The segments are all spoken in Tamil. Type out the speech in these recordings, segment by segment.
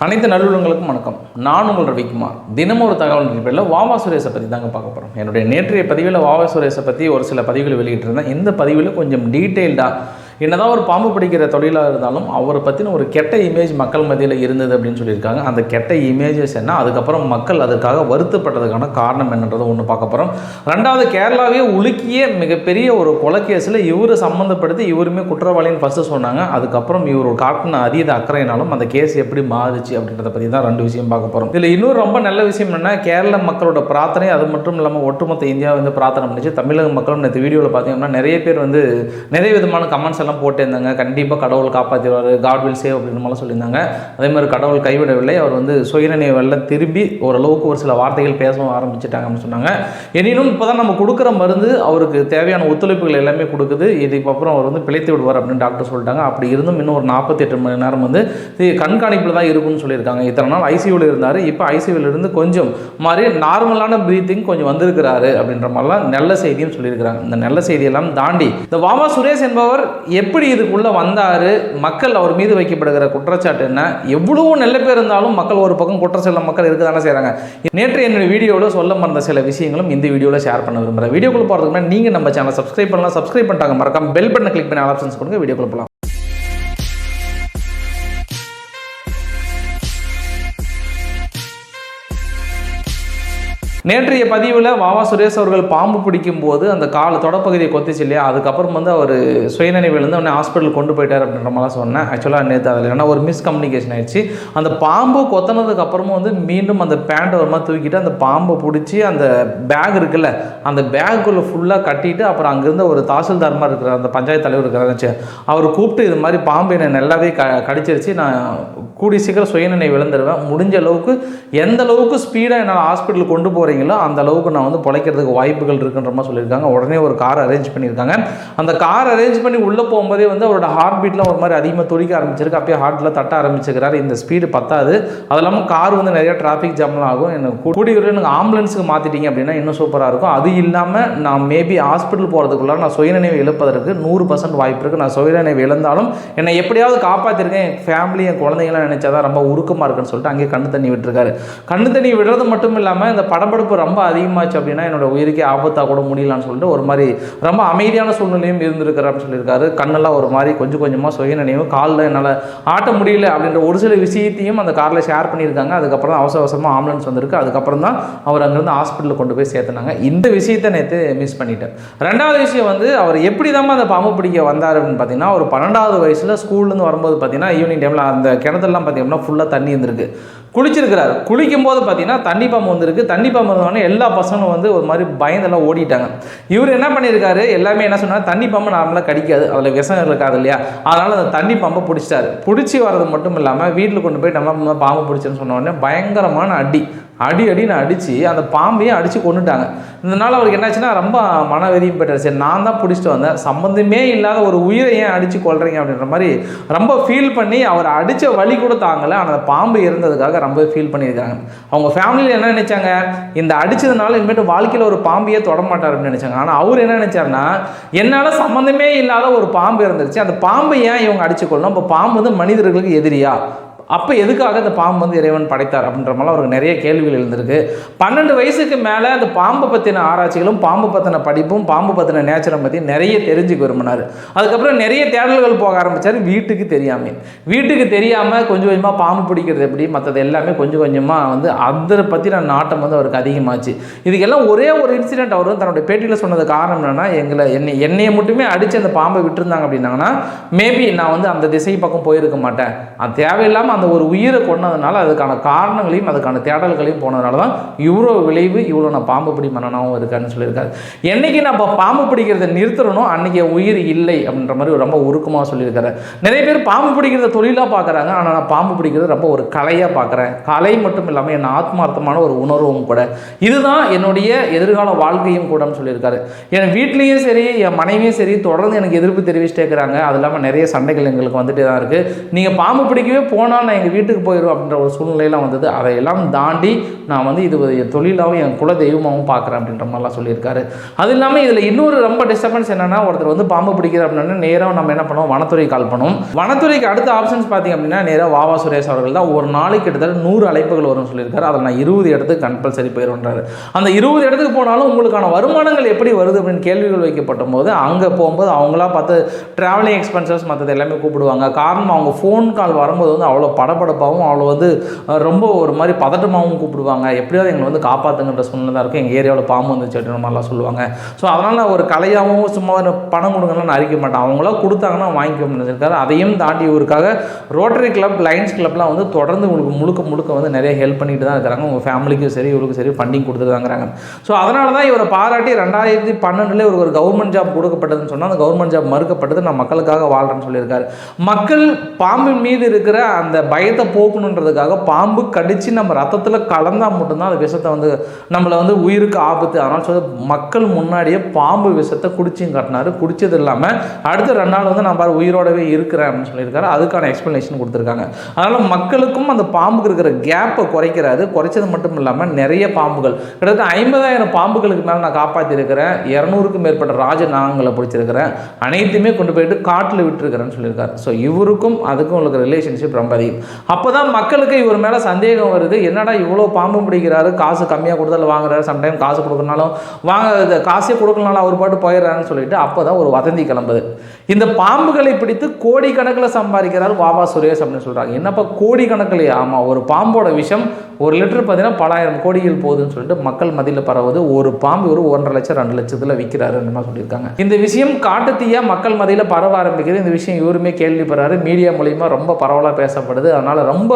அனைத்து நல்லுள்ளங்களுக்கும் வணக்கம். நான் உங்கள் ரவிக்குமார். தினமும் ஒரு தகவல் பேரில் வாவா சுரேஷை பற்றி தாங்க பார்க்க போகிறோம். என்னுடைய நேற்றைய பதிவில் வாவா சுரேஷை பற்றி ஒரு சில பதிவுகள் வெளியிட்டிருந்தேன். இந்த பதிவில் கொஞ்சம் டீட்டெயில்டாக என்னதான் ஒரு பாம்பு பிடிக்கிற தொழிலாக இருந்தாலும் அவரை பற்றின ஒரு கெட்ட இமேஜ் மக்கள் மத்தியில் இருந்தது அப்படின்னு சொல்லியிருக்காங்க. அந்த கெட்ட இமேஜஸ் என்ன, அதுக்கப்புறம் மக்கள் அதற்காக வருத்தப்பட்டதுக்கான காரணம் என்னன்றதை ஒன்று பார்க்க போகிறோம். ரெண்டாவது, கேரளாவே உலுக்கிய மிகப்பெரிய ஒரு கொலைக்கேஸில் இவர் சம்மந்தப்படுத்தி இவருமே குற்றவாளின்னு ஃபஸ்ட்டு சொன்னாங்க. அதுக்கப்புறம் இவர் காட்டின அதீத அக்கறையினாலும் அந்த கேஸ் எப்படி மாறுச்சு அப்படின்றத பற்றி தான் ரெண்டு விஷயம் பார்க்க போகிறோம். இதில் இன்னொரு ரொம்ப நல்ல விஷயம் என்ன, கேரள மக்களோட பிரார்த்தனை அது மட்டும் இல்லாமல் ஒட்டுமொத்த இந்தியா வந்து பிரார்த்தனை பண்ணிச்சு. தமிழக மக்களும் நேற்று வீடியோவில் பார்த்தீங்கன்னா நிறைய பேர் வந்து நிறைய விதமான கமெண்ட்ஸ் எல்லாம் போட்டிருந்தாங்க. கண்டிப்பாக கடவுள் காப்பாற்றிடுவார், காட் வில் சேவ் அப்படின்னு மாதிரிலாம் சொல்லியிருந்தாங்க. அதே மாதிரி கடவுள் கைவிடவில்லை, அவர் வந்து சுயநினைவெல்லாம் திரும்பி ஓரளவுக்கு ஒரு சில வார்த்தைகள் பேசவும் ஆரம்பிச்சிட்டாங்க அப்படின்னு சொன்னாங்க. எனினும் இப்போ தான் நம்ம கொடுக்குற மருந்து அவருக்கு தேவையான ஒத்துழைப்புகள் எல்லாமே கொடுக்குது. இதுக்கப்புறம் அவர் வந்து பிழைத்து விடுவார் அப்படின்னு டாக்டர் சொல்லிட்டாங்க. அப்படி இருந்தும் இன்னும் ஒரு 48 மணி நேரம் வந்து கண்காணிப்பில் தான் இருக்குன்னு சொல்லியிருக்காங்க. இத்தனை நாள் ஐசியூவில் இருந்தார், இப்போ ஐசியூவில் இருந்து கொஞ்சம் மாதிரி நார்மலான ப்ரீத்திங் கொஞ்சம் வந்திருக்கிறாரு அப்படின்ற மாதிரிலாம் நல்ல செய்தியும் சொல்லியிருக்கிறாங்க. இந்த நல்ல செய்தியெல்லாம் தாண்டி இந்த வாவா சுரேஷ் என்பவர் எப்படி இதுக்குள்ளே வந்தார், மக்கள் அவர் மீது வைக்கப்படுகிற குற்றச்சாட்டு என்ன, எவ்வளவோ நல்ல பேர் இருந்தாலும் மக்கள் ஒரு பக்கம் குற்றம் சொல்ல மக்கள் இருக்க தானே செய்கிறாங்க. நேற்று என்னுடைய வீடியோவில் சொல்ல மறந்த சில விஷயங்களும் இந்த வீடியோவில் ஷேர் பண்ண விரும்புகிறேன். வீடியோக்குள்ள போகிறதுக்கு முன்னாடி நீங்கள் நம்ம சேனல் சப்ஸ்கிரைப் பண்ணலாம், சப்ஸ்கிரைப் பண்ணிட்டாங்க மறக்காம பெல் பட்டனை கிளிக் பண்ணி ஆல் ஆப்ஷன்ஸ் கொடுங்க. வீடியோக்குள்ள போகலாம். நேற்றைய பதிவில் வாவா சுரேஷ் அவர்கள் பாம்பு பிடிக்கும் போது அந்த கால தொடப்பகுதியை கொத்திச்சு இல்லையா, அதுக்கப்புறம் வந்து அவர் சுயநினைவிலிருந்து உடனே ஹாஸ்பிட்டல் கொண்டு போயிட்டார் அப்படின்ற மாதிரிலாம் சொன்னேன். ஆக்சுவலாக நேற்று அதில் ஏன்னா ஒரு மிஸ்கம்யூனிகேஷன் ஆயிடுச்சு. அந்த பாம்பு கொத்தினதுக்கு அப்புறமும் வந்து மீண்டும் அந்த பேண்ட் ஒரு மாதிரி தூக்கிட்டு அந்த பாம்பை பிடிச்சி அந்த பேக் இருக்குல்ல, அந்த பேக்குள்ளே ஃபுல்லாக கட்டிட்டு அப்புறம் அங்கேருந்து ஒரு தாசில்தார் மாதிரி இருக்கிற அந்த பஞ்சாயத்து தலைவர் இருக்கிறாருச்சு, அவர் கூப்பிட்டு இது மாதிரி பாம்பு என்னை நல்லாவே கடிச்சிருச்சு, நான் கூடி சீக்கிரம் சுயநினைவு இழந்துருவேன், முடிஞ்ச அளவுக்கு எந்த அளவுக்கு ஸ்பீடாக என்னால் ஹாஸ்பிட்டல் கொண்டு போகிறீங்களோ அந்த அளவுக்கு நான் வந்து பிழைக்கிறதுக்கு வாய்ப்புகள் இருக்குன்ற மாதிரி சொல்லியிருக்காங்க. உடனே ஒரு கார் அரேஞ்ச் பண்ணியிருக்காங்க. அந்த கார் அரேஞ்ச் பண்ணி உள்ளே போகும்போதே வந்து அவரோட ஹார்ட் பீட்லாம் ஒரு மாதிரி அதிகமாக துடிக்க ஆரம்பிச்சிருக்கு. அப்பயே ஹார்ட்டில் தட்ட ஆரம்பிச்சிருக்கிறாரு. இந்த ஸ்பீடு பத்தாது, அது இல்லாமல் கார் வந்து நிறைய டிராஃபிக் ஜாம்லாம் ஆகும், எனக்கு கூடிய எனக்கு ஆம்புலன்ஸுக்கு மாற்றிட்டீங்க அப்படின்னா இன்னும் சூப்பராக இருக்கும். அது இல்லாமல் நான் மேபி ஹாஸ்பிட்டல் போகிறதுக்குள்ள நான் சுயநினைவு இழப்பதற்கு 100% வாய்ப்பு இருக்குது. நான் சுயநினைவு இழந்தாலும் என்னை எப்படியாவது காப்பாற்றிருக்கேன், என் ஃபேமிலி என் குழந்தைங்களாம் நினைச்சாதான் ரொம்ப உருக்கமாக இருக்குன்னு சொல்லிட்டு அங்கேயே கண்ணு தண்ணி விட்டுருக்காரு. கண்ணு தண்ணி விடுறது மட்டும் இல்லாமல் இந்த படப்படப்பு ரொம்ப அதிகமாச்சு அப்படின்னா என்னோட உயிருக்கே ஆபத்தாக கூட முடியலான்னு சொல்லிட்டு ஒரு மாதிரி ரொம்ப அமைதியான சூழ்நிலையும் இருந்திருக்கிறான்னு சொல்லியிருக்காரு. கண்ணெல்லாம் ஒரு மாதிரி கொஞ்சம் கொஞ்சமாக சுயநினைவு, காலில் என்னால் ஆட்ட முடியல அப்படின்ற ஒரு சில விஷயத்தையும் அந்த காரில் ஷேர் பண்ணியிருக்காங்க. அதுக்கப்புறம் தான் அவசரமாக ஆம்புலன்ஸ் வந்திருக்கு. அதுக்கப்புறம் தான் அவர் அங்கேருந்து ஹாஸ்பிட்டலில் கொண்டு போய் சேர்த்துனாங்க. இந்த விஷயத்தை நேற்று மிஸ் பண்ணிட்டேன். ரெண்டாவது விஷயம் வந்து அவர் எப்படி தான் அந்த பாம்பு பிடிக்க வந்தார் அப்படின்னு பார்த்தீங்கன்னா, ஒரு 12வது வயசில் ஸ்கூல்லேருந்து வரும்போது பார்த்தீங்கன்னா ஈவினிங் டைமில் அந்த கிணத்துலாம் பார்த்தீங்கன்னா ஃபுல்லாக தண்ணி இருந்திருக்கு, குளிச்சிருக்கிறாரு. குளிக்கும் போது பார்த்தீங்கன்னா தண்ணி பாம்பு வந்திருக்கு. தண்ணி பாம்பு வந்தோடனே எல்லா பசங்களும் வந்து ஒரு மாதிரி பயந்தெல்லாம் ஓடிட்டாங்க. இவர் என்ன பண்ணியிருக்காரு, எல்லாமே என்ன சொன்னார், தண்ணி பாம்பு நார்மலாக கடிக்காது, அதில் விஷம் இருக்காது இல்லையா, அதனால் அந்த தண்ணி பாம்பை பிடிச்சிட்டாரு. பிடிச்சி வர்றது மட்டும் இல்லாமல் வீட்டில் கொண்டு போய் நம்ம பாம்பு பிடிச்சேன்னு சொன்ன உடனே பயங்கரமான அடின்னு அடித்து அந்த பாம்பையும் அடித்து கொண்டுட்டாங்க. இதனால் அவருக்கு என்னாச்சுன்னா ரொம்ப மனவெறியும் போயிட்டார். சரி, நான் தான் பிடிச்சிட்டு வந்தேன், சம்மந்தமே இல்லாத ஒரு உயிரை ஏன் அடித்து கொள்றீங்க அப்படின்ற மாதிரி ரொம்ப ஃபீல் பண்ணி அவர் அடித்த வலி கூட தாங்கலை. ஆனால் அந்த பாம்பு இருந்ததுக்காக ரொம்ப ஃபீல் பண்ணியிருக்காங்க. அவங்க ஃபேமிலியில் என்ன நினைச்சாங்க, இந்த அடித்ததுனால இனிமேட்டு வாழ்க்கையில் ஒரு பாம்பையே தொடமாட்டார் அப்படின்னு நினைச்சாங்க. ஆனால் அவர் என்ன நினைச்சாருன்னா, என்னால் சம்மந்தமே இல்லாத ஒரு பாம்பு இருந்துருச்சு, அந்த பாம்பை ஏன் இவங்க அடித்து கொள்ளணும், இப்போ பாம்பு வந்து மனிதர்களுக்கு எதிரியா, அப்போ எதுக்காக அந்த பாம்பு வந்து இறைவன் படைத்தார் அப்படின்ற மாதிரி அவருக்கு நிறைய கேள்விகள் இருந்திருக்கு. 12 வயசுக்கு மேலே அந்த பாம்பை பற்றின ஆராய்ச்சிகளும் பாம்பு பற்றின படிப்பும் பாம்பு பற்றின நேச்சரை பற்றி நிறைய தெரிஞ்சுக்க விரும்பினார். அதுக்கப்புறம் நிறைய தேடல்கள் போக ஆரம்பித்தார். வீட்டுக்கு தெரியாமல் கொஞ்சம் கொஞ்சமாக பாம்பு பிடிக்கிறது எப்படி, மற்றது எல்லாமே கொஞ்சம் கொஞ்சமாக வந்து அதை பற்றின நாட்டம் வந்து அவருக்கு அதிகமாச்சு. இதுக்கெல்லாம் ஒரே ஒரு இன்சிடென்ட் அவர் வந்து தன்னுடைய பேட்டியில் சொன்னது காரணம் என்னென்னா, என்னையை மட்டுமே அடித்து அந்த பாம்பை விட்டுருந்தாங்க அப்படின்னாங்கன்னா மேபி நான் வந்து அந்த திசை பக்கம் போயிருக்க மாட்டேன், அது தேவையில்லாமல் அந்த ஒரு உயிரை கொண்டதுனால அதுக்கான காரணங்களையும் அதுக்கான தேடல்களையும் போனதுனால தான் இவ்வளோ விளைவு, இவ்வளோ நான் பாம்பு பிடி மன்னனாகவும் இருக்காருன்னு சொல்லியிருக்காரு. என்னைக்கு நான் இப்போ பாம்பு பிடிக்கிறத நிறுத்தணும் அன்றைக்கி உயிர் இல்லை அப்படின்ற மாதிரி ரொம்ப உருக்கமாக சொல்லியிருக்காரு. நிறைய பேர் பாம்பு பிடிக்கிறத தொழிலாக பார்க்குறாங்க, ஆனால் நான் பாம்பு பிடிக்கிறது ரொம்ப ஒரு கலையாக பார்க்குறேன். கலை மட்டும் இல்லாமல் என் ஆத்மார்த்தமான ஒரு உணர்வும் கூட, இதுதான் என்னுடைய எதிர்கால வாழ்க்கையும் கூடன்னு சொல்லியிருக்காரு. என் வீட்லேயும் சரி என் மனைவியும் சரி தொடர்ந்து எனக்கு எதிர்ப்பு தெரிவிச்சுட்டே இருக்கிறாங்க. அது இல்லாமல் நிறைய சண்டைகள் எங்களுக்கு வந்துட்டு தான் இருக்குது. நீங்கள் பாம்பு பிடிக்கவே போனால் வேணாலும் நான் எங்கள் வீட்டுக்கு போயிடுவேன் அப்படின்ற ஒரு சூழ்நிலையெல்லாம் வந்தது. அதையெல்லாம் தாண்டி நான் வந்து இது என் தொழிலாகவும் என் குல தெய்வமாகவும் பார்க்குறேன் அப்படின்ற மாதிரிலாம் சொல்லியிருக்காரு. அது இல்லாமல் இதில் இன்னொரு ரொம்ப டிஸ்டர்பன்ஸ் என்னென்னா, ஒருத்தர் வந்து பாம்பு பிடிக்கிற அப்படின்னா நேராக நம்ம என்ன பண்ணுவோம், வனத்துறை கால் பண்ணுவோம். வனத்துறைக்கு அடுத்த ஆப்ஷன்ஸ் பார்த்திங்க அப்படின்னா நேராக வாவா சுரேஷ் அவர்கள் தான். ஒரு நாளைக்கு கிட்டத்தட்ட 100 அழைப்புகள் வரும்னு சொல்லியிருக்காரு. அதில் நான் 20 இடத்துக்கு கம்பல்சரி போயிடுன்றாரு. அந்த 20 இடத்துக்கு போனாலும் உங்களுக்கான வருமானங்கள் எப்படி வருது அப்படின்னு கேள்விகள் வைக்கப்பட்ட போது அங்கே போகும்போது அவங்களா பார்த்து ட்ராவலிங் எக்ஸ்பென்சஸ் மற்றது எல்லாமே கூப்பிடுவாங்க. காரணம் அவங்க ஃபோன் கால் வரும்போது வந்து அவ்வளோ படபடப்பாகவும் அவ்வளோ வந்து ரொம்ப ஒரு மாதிரி பதட்டமாகவும் கூப்பிடுவாங்க. எப்படியாவது எங்களை வந்து காப்பாற்றுங்கிற சூழ்நிலை தான் இருக்கும். எங்கள் ஏரியாவில் பாம்பு வந்துச்சு அப்படின்ற மாதிரிலாம் சொல்லுவாங்க. ஸோ அதனால் நான் ஒரு கலையாகவும் சும்மா பணம் கொடுங்கலாம் நான் அறிக்க மாட்டேன். அவங்களாம் கொடுத்தாங்கன்னா வாங்கிக்க முடிஞ்சிருக்காரு. அதையும் தாண்டி இவருக்காக ரோட்டரி கிளப், லயன்ஸ் கிளப்லாம் வந்து தொடர்ந்து உங்களுக்கு முழுக்க வந்து நிறைய ஹெல்ப் பண்ணிட்டு தான் இருக்கிறாங்க. உங்கள் ஃபேமிலிக்கும் சரி இவருக்கும் சரி ஃபண்டிங் கொடுத்துட்டு தாங்கிறாங்க. ஸோ அதனால தான் இவரை பாராட்டி 2012 இவருக்கு ஒரு கவர்மெண்ட் ஜாப் கொடுக்கப்பட்டதுன்னு சொன்னால் அந்த கவர்மெண்ட் ஜாப் மறுக்கப்பட்டது. நான் மக்களுக்காக வாழ்கிறேன்னு சொல்லியிருக்காரு. மக்கள் பாம்பின் மீது இருக்கிற அந்த பயத்தை போக்கணுன்றதுக்காக பாம்பு கடித்து நம்ம ரத்தத்தில் கலந்தால் மட்டும்தான் அந்த விஷத்தை வந்து நம்மளை வந்து உயிருக்கு ஆபத்து. அதனால் சொல்லி மக்கள் முன்னாடியே பாம்பு விஷத்தை குடிச்சும் காட்டினார். குடித்தது இல்லாமல் அடுத்த 2 நாள் வந்து நான் பாரு உயிரோடவே இருக்கிறேன் அப்படின்னு சொல்லியிருக்காரு. அதுக்கான எக்ஸ்ப்ளனேஷன் கொடுத்துருக்காங்க. அதனால் மக்களுக்கும் அந்த பாம்புக்கு இருக்கிற கேப்பை குறைக்கிறாரு. குறைச்சது மட்டும் இல்லாமல் நிறைய பாம்புகள் கிட்டத்தட்ட 50,000 பாம்புகளுக்கு மேலே நான் காப்பாற்றிருக்கிறேன். 200க்கும் மேற்பட்ட ராஜநாகங்களை பிடிச்சிருக்கிறேன். அனைத்துமே கொண்டு போயிட்டு காட்டில் விட்டுருக்கிறேன்னு சொல்லியிருக்காரு. ஸோ இவருக்கும் அதுக்கும் உள்ள ரிலேஷன்ஷிப் ரொம்ப அதிகம். அப்போ தான் மக்களுக்கு இவர் மேலே சந்தேகம் வருது. என்னடா இவ்வளோ பாம்பு பிடிக்கிறாரு, காசு கம்மியாக கொடுத்தாலும் வாங்குறாரு, சம்டைம் காசு கொடுக்கறனாலும் காசே கொடுக்கலனாலும் அவர் பாட்டு போயிடுறாருன்னு சொல்லிட்டு அப்போ தான் ஒரு வதந்தி கிளம்புது. இந்த பாம்புகளை பிடித்து கோடிக்கணக்கில் சம்பாதிக்கிறார் வாவா சுரேஷ் அப்படின்னு சொல்கிறாங்க. என்னப்பா கோடிக்கணக்கில்? ஆமாம், ஒரு பாம்போட விஷம் 1 லிட்டர் பார்த்தீங்கன்னா பல ஆயிரம் கோடிகள் போகுதுன்னு சொல்லிட்டு மக்கள் மத்தியில் பரவுது. ஒரு பாம்பு ஒரு 1.5 லட்சம் 2 லட்சத்தில் விற்கிறாரு மாதிரி சொல்லியிருக்காங்க. இந்த விஷயம் காட்டுத்தீயா மக்கள் மத்தியில் பரவ ஆரம்பிக்குது. இந்த விஷயம் இவருமே கேள்விப்படுறாரு. மீடியா மூலிமா ரொம்ப பரவலாக பேசப்படுது. அதனால் ரொம்ப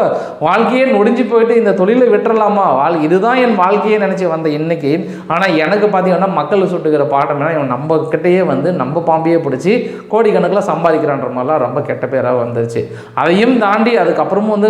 வாழ்க்கையே நொடிஞ்சு போயிட்டு இந்த தொழிலை விட்டுறலாமா, இதுதான் என் வாழ்க்கையே நினச்சி வந்த இன்னைக்கு. ஆனால் எனக்கு பார்த்தீங்கன்னா மக்கள் சுட்டுக்கிற பாடம் என்ன, இவன் நம்ம கிட்டேயே வந்து நம்ம பாம்பையே பிடிச்சி கோடிக்கணக்கில் சம்பாதிக்கிறான்ற மாதிரிலாம் ரொம்ப கெட்ட பேராக வந்துருச்சு. அதையும் தாண்டி அதுக்கப்புறமும் வந்து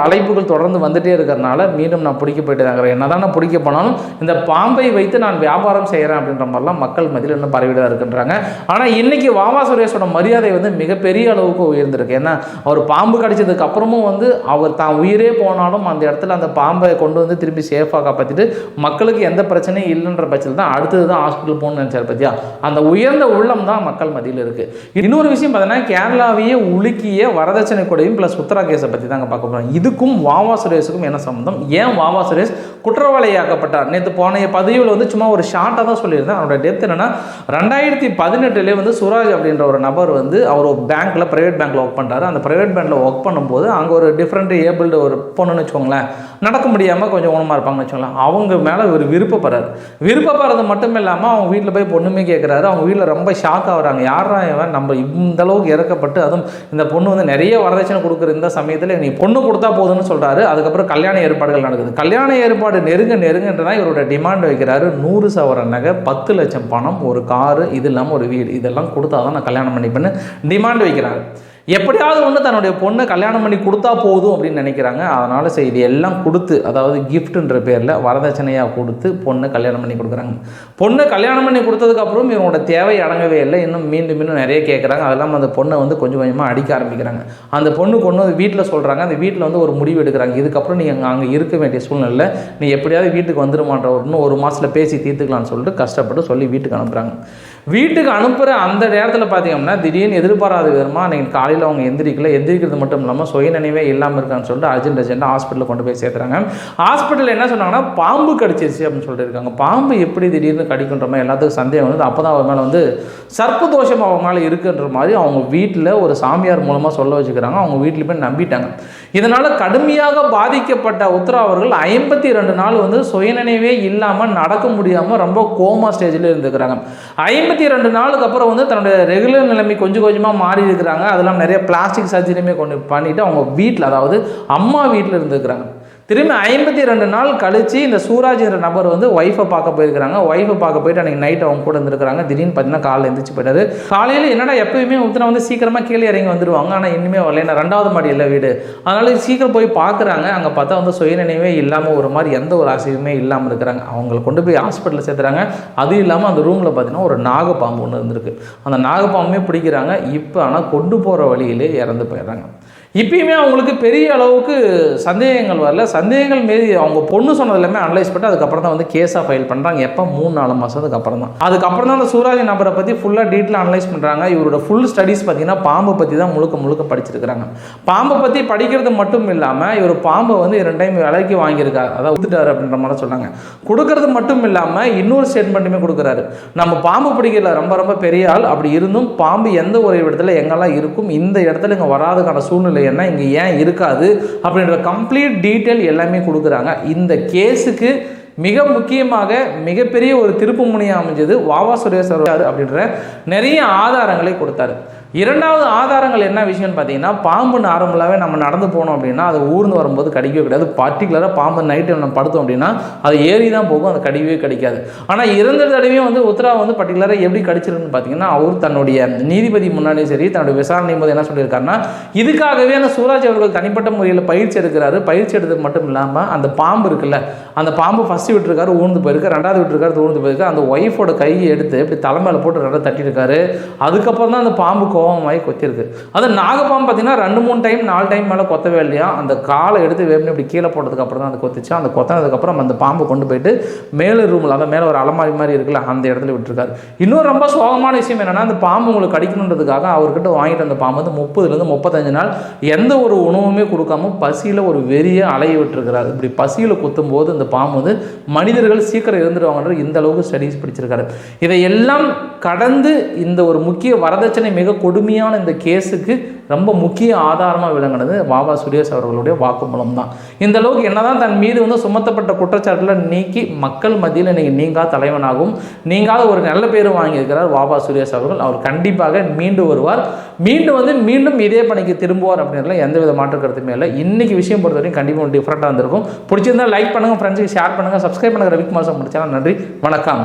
அழைப்புகள் தொடர்ந்து வந்துட்டே இருக்கிறதுனால மீண்டும் நான் பிடிக்க போயிட்டு தாங்கிறேன். என்னதான் நான் பிடிக்க போனாலும் இந்த பாம்பை வைத்து நான் வியாபாரம் செய்கிறேன் அப்படின்ற மாதிரிலாம் மக்கள் மத்தியில் இன்னும் பரவிதான் இருக்குன்றாங்க. ஆனால் இன்னைக்கு வாவா சுரேஷோட மரியாதை வந்து மிகப்பெரிய அளவுக்கு உயர்ந்திருக்கு. ஏன்னா அவர் பாம்பு கடிச்சதுக்கு அப்புறமும் வந்து அவர் தான் உயிரே போனாலும் அந்த இடத்துல அந்த பாம்பை கொண்டு வந்து திருப்பி சேஃபாக காப்பாற்றிட்டு மக்களுக்கு எந்த பிரச்சனையும் இல்லைன்ற பட்சத்தில் தான் அடுத்தது தான் ஹாஸ்பிட்டல் போகணும்னு நினச்சார். பற்றியா அந்த உயர்ந்த உள்ளம் தான் மக்கள் மத்தியில் இருக்குது. இன்னொரு விஷயம் பார்த்தீங்கன்னா கேரளாவையே உலுக்கிய வரதட்சணை கொடையும் ப்ளஸ் உத்தரா கேஸை பற்றி தாங்க பார்க்க போகிறோம். இதுக்கும் வாவா சுரேஷுக்கும் என்ன சம்பந்தம், ஏன் வாவா சுரேஷ் குற்றவாளியாக்கப்பட்டார்? நேற்று போன பதிவில் வந்து சும்மா ஒரு ஷார்ட்டாக தான் சொல்லியிருந்தேன். அவரோட டெத் என்னன்னா 2018 வந்து சுராஜ் அப்படின்ற ஒரு நபர் வந்து அவர் ஒரு பேங்க்கில் ப்ரைவேட் பேங்க்கில் ஒர்க் பண்ணுறாரு. அந்த ப்ரைவேட் பேங்க்கில் ஒர்க் பண்ணும்போது அங்கே ஒரு டிஃப்ரெண்ட் ஏபிள்டு ஒரு பொண்ணுன்னு வச்சுக்கோங்களேன், நடக்க முடியாமல் கொஞ்சம் ஊனமாக இருப்பாங்கன்னு வச்சுக்கோங்களேன். அவங்க மேலே ஒரு விருப்பப்படுறது மட்டும் இல்லாமல் அவங்க வீட்டில் போய் பொண்ணுமே கேட்குறாரு. அவங்க வீட்டில் ரொம்ப ஷாக் ஆகுறாங்க. யாரா இவன் நம்ம இந்த அளவுக்கு இறக்கப்பட்டு அதுவும் இந்த பொண்ணு வந்து நிறைய வரதட்சணை கொடுக்குற இந்த சமயத்தில் நீ பொண்ணு கொடுத்தா போதுன்னு சொல்கிறாரு. அதுக்கப்புறம் கல்யாண ஏற்பாடுகள் நடக்குது. கல்யாண ஏற்பாடு நெருங்கன்றதான் இவரோட டிமாண்ட் வைக்கிறாரு. 100 சவரன் நகை, 10 லட்சம் பணம், ஒரு காரு, இது இல்லாமல் ஒரு வீடு, இதெல்லாம் கொடுத்தா தான் நான் கல்யாணம் பண்ணிப்பேன்னு டிமாண்ட் வைக்கிறாரு. எப்படியாவது ஒன்று தன்னுடைய பொண்ணை கல்யாணம் பண்ணி கொடுத்தா போதும் அப்படின்னு நினைக்கிறாங்க. அதனால் சரி இது எல்லாம் கொடுத்து, அதாவது கிஃப்ட்டுன்ற பேரில் வரதட்சணையாக கொடுத்து பொண்ணை கல்யாணம் பண்ணி கொடுக்குறாங்க. பொண்ணை கல்யாணம் பண்ணி கொடுத்ததுக்கப்புறம் இவனோட தேவை அடங்கவே இல்லை. இன்னும் மீண்டும் நிறைய கேட்குறாங்க. அதெல்லாம் அந்த பொண்ணை வந்து கொஞ்சம் கொஞ்சமாக அடிக்க ஆரம்பிக்கிறாங்க. அந்த பொண்ணு வந்து வீட்டில் சொல்கிறாங்க. அந்த வீட்டில் வந்து ஒரு முடிவு எடுக்கிறாங்க. இதுக்கப்புறம் நீ அங்கே இருக்க வேண்டிய சூழ்நிலை, நீ எப்படியாவது வீட்டுக்கு வந்துடுமான்ற இன்னும் 1 மாதத்தில் பேசி தீர்த்துக்கலான்னு சொல்லிட்டு கஷ்டப்பட்டு சொல்லி வீட்டுக்கு அனுப்புகிறாங்க. வீட்டுக்கு அனுப்புகிற அந்த நேரத்தில் பார்த்தீங்கன்னா திடீர்னு எதிர்பாராத விதமாக அன்றைக்கி காலையில் அவங்க எந்திரிக்கிறது மட்டும் இல்லாமல் சுயநினைவே இல்லாமல் இருக்கான்னு சொல்லிட்டு அர்ஜென்ட்டாக ஹாஸ்பிட்டலில் கொண்டு போய் சேர்த்துறாங்க. ஹாஸ்பிட்டலில் என்ன சொன்னாங்கன்னா பாம்பு கடிச்சிருச்சு அப்படின்னு சொல்லிட்டு இருக்காங்க. பாம்பு எப்படி திடீர்னு கடிக்கின்ற மாதிரி எல்லாத்துக்கும் சந்தேகம் வந்து அப்போ தான் அவர் மேலே வந்து சர்ப்ப தோஷம் அவங்க மேலே இருக்குன்ற மாதிரி அவங்க வீட்டில் ஒரு சாமியார் மூலமாக சொல்ல வச்சுக்கிறாங்க. அவங்க வீட்டில் போய் நம்பிட்டாங்க. இதனால் கடுமையாக பாதிக்கப்பட்ட உத்தரா அவர்கள் 52 நாள் வந்து சுயநினைவே இல்லாமல் நடக்க முடியாமல் ரொம்ப கோமா ஸ்டேஜில் இருந்துக்கிறாங்க. 52 நாளுக்கு அப்புறம் வந்து தன்னுடைய ரெகுலர் நிலைமை கொஞ்சம் கொஞ்சமாக மாறி இருக்கிறாங்க. அதெல்லாம் நிறைய பிளாஸ்டிக் சர்ஜரியுமே கொண்டு பண்ணிவிட்டு அவங்க வீட்டில், அதாவது அம்மா வீட்டில் இருந்துக்கிறாங்க. திரும்பி 52 நாள் கழித்து இந்த சூராஜ் என்ற நபர் வந்து ஒய்ஃபை பார்க்க போயிருக்கிறாங்க. ஒய்ஃபை பார்க்க போயிட்டு அன்றைக்கி நைட் அவங்க கூட இருந்திருக்கிறாங்க. திடீர்னு பார்த்தீங்கன்னா காலையில் எழுந்திரிச்சு போயிட்டாரு. காலையில் என்னடா எப்பயுமே உத்தரா வந்து சீக்கிரமாக கீழே இறங்கி வந்துடுவாங்க. ஆனால் இன்னுமே வரல, ஏன்னா 2வது மாடியில் வீடு, அதனால சீக்கிரம் போய் பார்க்குறாங்க. அங்கே பார்த்தா வந்து சுயநினைவே இல்லாமல் ஒரு மாதிரி எந்த ஒரு அசைவுமே இல்லாமல் இருக்கிறாங்க. அவங்களை கொண்டு போய் ஹாஸ்பிட்டலில் சேர்த்துறாங்க. அதுவும் இல்லாமல் அந்த ரூமில் பார்த்தீங்கன்னா ஒரு நாகப்பாம்பு ஒன்று இருந்திருக்கு. அந்த நாகப்பாம்புமே பிடிக்கிறாங்க. இப்போ ஆனால் கொண்டு போகிற வழியிலே இறந்து போயிடுறாங்க. இப்பயுமே அவங்களுக்கு பெரிய அளவுக்கு சந்தேகங்கள் வரல. சந்தேகங்கள் மீறி அவங்க பொண்ணு சொன்னது எல்லாமே அனலைஸ் பண்ணிட்டு அதுக்கப்புறம் தான் வந்து கேஸாக ஃபைல் பண்ணுறாங்க. எப்போ 3-4 மாதத்துக்கு அப்புறம் தான். அதுக்கப்புறம் தான் அந்த சூராஜ் நபரை பற்றி ஃபுல்லாக டீட்டெயில் அனலைஸ் பண்ணுறாங்க. இவரோட ஃபுல் ஸ்டடீஸ் பார்த்தீங்கன்னா பாம்பை பற்றி தான் முழுக்க படிச்சிருக்கிறாங்க. பாம்பை பற்றி படிக்கிறது மட்டும் இல்லாமல் இவர் பாம்பை வந்து 2 டைம் விலைக்கு வாங்கியிருக்காரு, அதாவது வித்துட்டாரு அப்படின்ற மாதிரி சொன்னாங்க. கொடுக்கறது மட்டும் இல்லாமல் இன்னொரு ஸ்டேட்மெண்ட்டுமே கொடுக்குறாரு. நம்ம பாம்பு பிடிக்கல ரொம்ப பெரிய ஆள், அப்படி இருந்தும் பாம்பு எந்த ஒரு இடத்துல எங்கெல்லாம் இருக்கும், இந்த இடத்துல இங்கே வராதுக்கான சூழ்நிலை என்ன, இங்கே ஏன் இருக்காது அப்படின்ற கம்ப்ளீட் டீட்டெயில் எல்லாமே கொடுக்குறாங்க. இந்த கேஸுக்கு மிக முக்கியமாக மிகப்பெரிய ஒரு திருப்பு முனையாக அமைஞ்சது வாவா சுரேஷ் அப்படின்ற நிறைய ஆதாரங்களை கொடுத்தாரு. இரண்டாவது ஆதாரங்கள் என்ன விஷயம்னு பார்த்தீங்கன்னா, பாம்பு நார்மலாகவே நம்ம நடந்து போனோம் அப்படின்னா அது ஊர்ந்து வரும்போது கடிக்கவே கிடையாது. பர்டிகுலராக பாம்பு நைட்டு நம்ம படுத்தோம் அப்படின்னா அது ஏறி தான் போகும், அது கடிக்கவே கடிக்காது. ஆனால் இறந்த தடவையும் வந்து உத்தரா வந்து பர்டிகுலராக எப்படி கடிச்சிருக்குன்னு பார்த்தீங்கன்னா, அவர் தன்னுடைய நீதிபதி முன்னாடியும் சரி தன்னுடைய விசாரணை போது என்ன சொல்லியிருக்காருன்னா, இதுக்காகவே அந்த சூராஜ் அவர்கள் தனிப்பட்ட முறையில் பயிற்சி எடுக்கிறாரு. பயிற்சி எடுத்தது மட்டும் இல்லாமல் அந்த பாம்பு இருக்குல்ல, அந்த பாம்பு ஃபஸ்ட்டு விட்டுருக்காரு, ஊர்ந்து போயிருக்கு, 2வது விட்டுருக்காரு, ஊர்ந்து போயிருக்கு. அந்த ஒய்ஃபோட கையை எடுத்து இப்படி தலைமையில் போட்டு 2 தட்டியிருக்காரு. அதுக்கப்புறம் தான் அந்த பாம்பு கோவமாகி கொத்திருக்கு. அது நாகப்பாம்பு பார்த்தீங்கன்னா 2-3 டைம் 4 டைம் மேலே கொத்தவே இல்லையா. அந்த காலை எடுத்து வேணும்னு இப்படி கீழே போட்டதுக்கு அப்புறம் தான் அது கொத்திச்சு. அந்த கொத்தினதுக்கப்புறம் அந்த பாம்பு கொண்டு போயிட்டு மேலே ரூமில், அந்த மேலே ஒரு அலமாரி மாதிரி இருக்குல்ல, அந்த இடத்துல விட்டுருக்காரு. இன்னும் ரொம்ப சோகமான விஷயம் என்னன்னா, அந்த பாம்பு உங்களுக்கு கடிக்கணுன்றதுக்காக அவர்கிட்ட வாங்கிட்டு அந்த பாம்பு வந்து 30 35 நாள் எந்த ஒரு உணவுமே கொடுக்காம பசியில் ஒரு வெறிய அலைய விட்டுருக்கிறாரு. இப்படி பசியில் கொத்தும் போது அந்த பாம்பு வந்து மனிதர்கள் சீக்கிரம் இருந்துருவாங்கன்ற இந்த அளவுக்கு ஸ்டடீஸ் படிச்சிருக்காரு. இதையெல்லாம் கடந்து இந்த ஒரு முக்கிய வரதட்சணை மிக கொடுமையான இந்த கேஸுக்கு ரொம்ப முக்கிய ஆதாரமாக விளங்கினது வாவா சுரேஷ் அவர்களுடைய வாக்குமூலம் தான். இந்த அளவுக்கு என்னதான் தன் மீது வந்து சுமத்தப்பட்ட குற்றச்சாட்டில் நீக்கி மக்கள் மத்தியில் இன்னைக்கு நீங்காத தலைவனாகவும் நீங்காத ஒரு நல்ல பேரும் வாங்கியிருக்கிறார் வாவா சுரேஷ் அவர்கள். அவர் கண்டிப்பாக மீண்டு வருவார், மீண்டும் இதே பணிக்கு திரும்புவார் அப்படின்றதுல எந்தவித மாற்று கருத்துமே இல்லை. இன்னைக்கு விஷயம் பொறுத்த வரைக்கும் கண்டிப்பாக டிஃப்ரெண்ட்டாக இருந்திருக்கும். பிடிச்சிருந்தா லைக் பண்ணுங்கள், ஃப்ரெண்ட்ஸுக்கு ஷேர் பண்ணுங்கள், சப்ஸ்கிரைப் பண்ணுங்கள். ரவிக்குமார் சார் முடிச்சாலும் நன்றி, வணக்கம்.